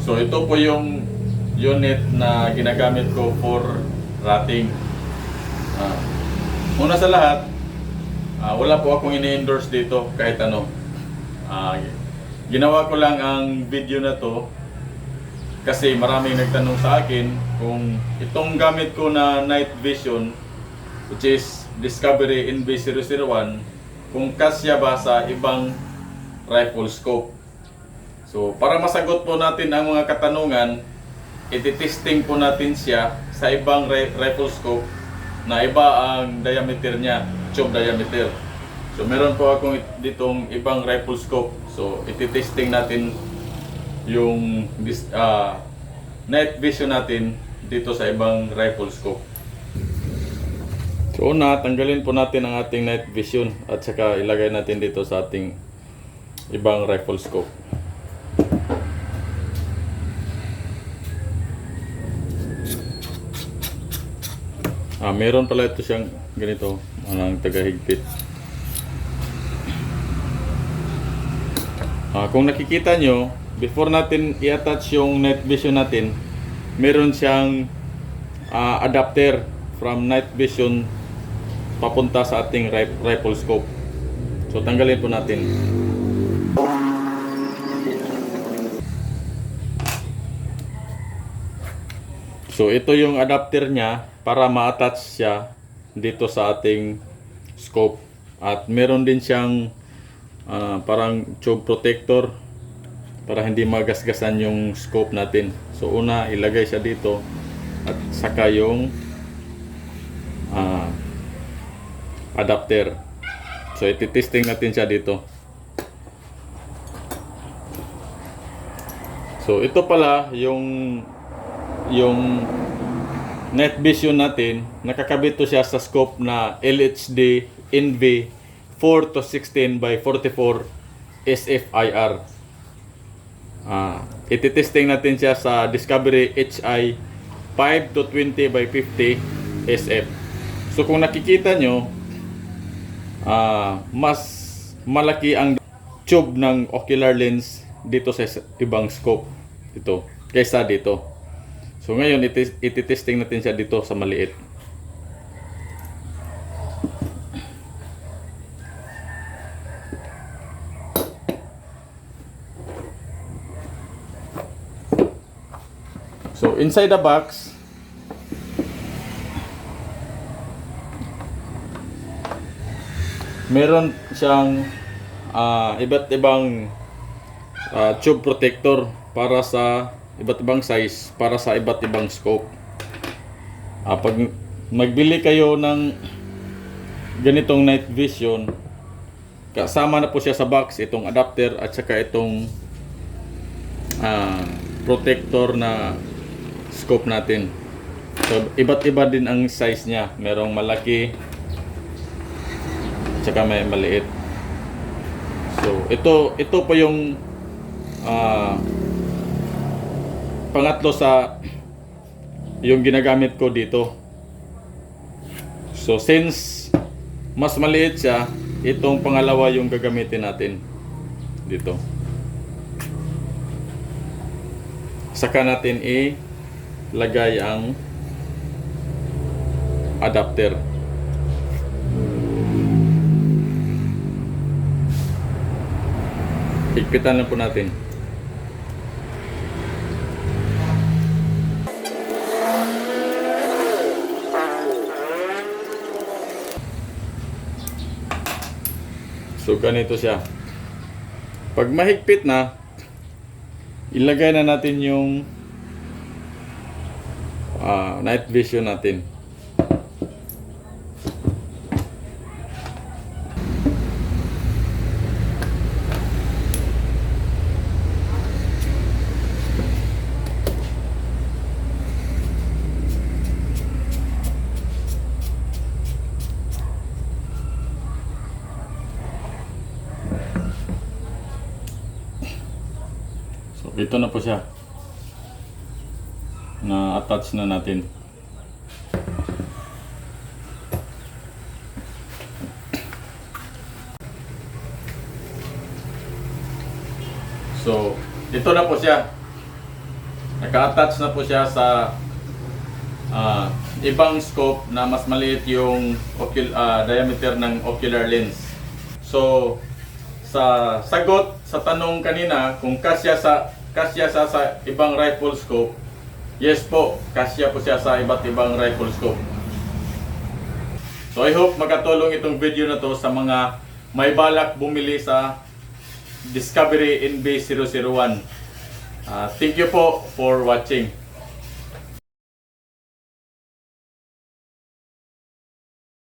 So ito po yung unit na ginagamit ko for rating. Ah, una sa lahat, wala po akong ini-endorse dito kahit ano. Ginawa ko lang ang video na to kasi maraming nagtanong sa akin kung itong gamit ko na night vision, which is Discovery NV001, kung kasya ba sa ibang rifle scope. So para masagot po natin ang mga katanungan, iti-testing po natin siya sa ibang rifle scope na iba ang diameter niya, tube diameter. So meron po akong ditong ibang rifle scope. So iti-testing natin yung night vision natin dito sa ibang rifle scope. So una, tanggalin po natin ang ating night vision at saka ilagay natin dito sa ating ibang rifle scope. Meron pala ito siyang ganito, ang tagahigpit. Kung nakikita nyo, before natin i-attach yung night vision natin, meron siyang adapter from night vision papunta sa ating rifle scope. So tanggalin po natin. So ito yung adapter niya para ma-attach siya dito sa ating scope. At meron din siyang parang tube protector para hindi magasgasan yung scope natin. So una, ilagay siya dito at saka yung adapter. So iti-testing natin siya dito. So ito pala yung night vision natin. Nakakabit to siya sa scope na LHD NV 4 to 16 by 44 SFIR. Iti-testing natin siya sa Discovery HI 5 to 20 by 50 SF. So kung nakikita nyo, mas malaki ang tube ng ocular lens dito sa ibang scope dito kaysa dito. So ngayon iti-testing natin siya dito sa maliit. So inside the box, meron siyang iba't ibang tube protector para sa iba't ibang size, para sa iba't ibang scope. Pag magbili kayo ng ganitong night vision, kasama na po siya sa box itong adapter at saka itong protector na scope natin. So iba't iba din ang size niya. Merong malaki tsaka may maliit. So ito po yung pangatlo sa yung ginagamit ko dito. So since mas maliit siya, itong pangalawa yung gagamitin natin dito. Saka natin ilagay ang adapter. Higpitan lang po natin. So ganito siya. Pag mahigpit na, ilagay na natin yung night vision natin. So ito na po siya. Na-attach na natin. So, ito na po siya. Naka-attach na po siya sa ibang scope na mas maliit yung diameter ng ocular lens. So, sa sagot sa tanong kanina kung kasya sa ibang rifle scope, yes po, kasya po siya sa iba't ibang rifle scope. So I hope makatulong itong video na to sa mga may balak bumili sa Discovery NB001. Thank you po for watching.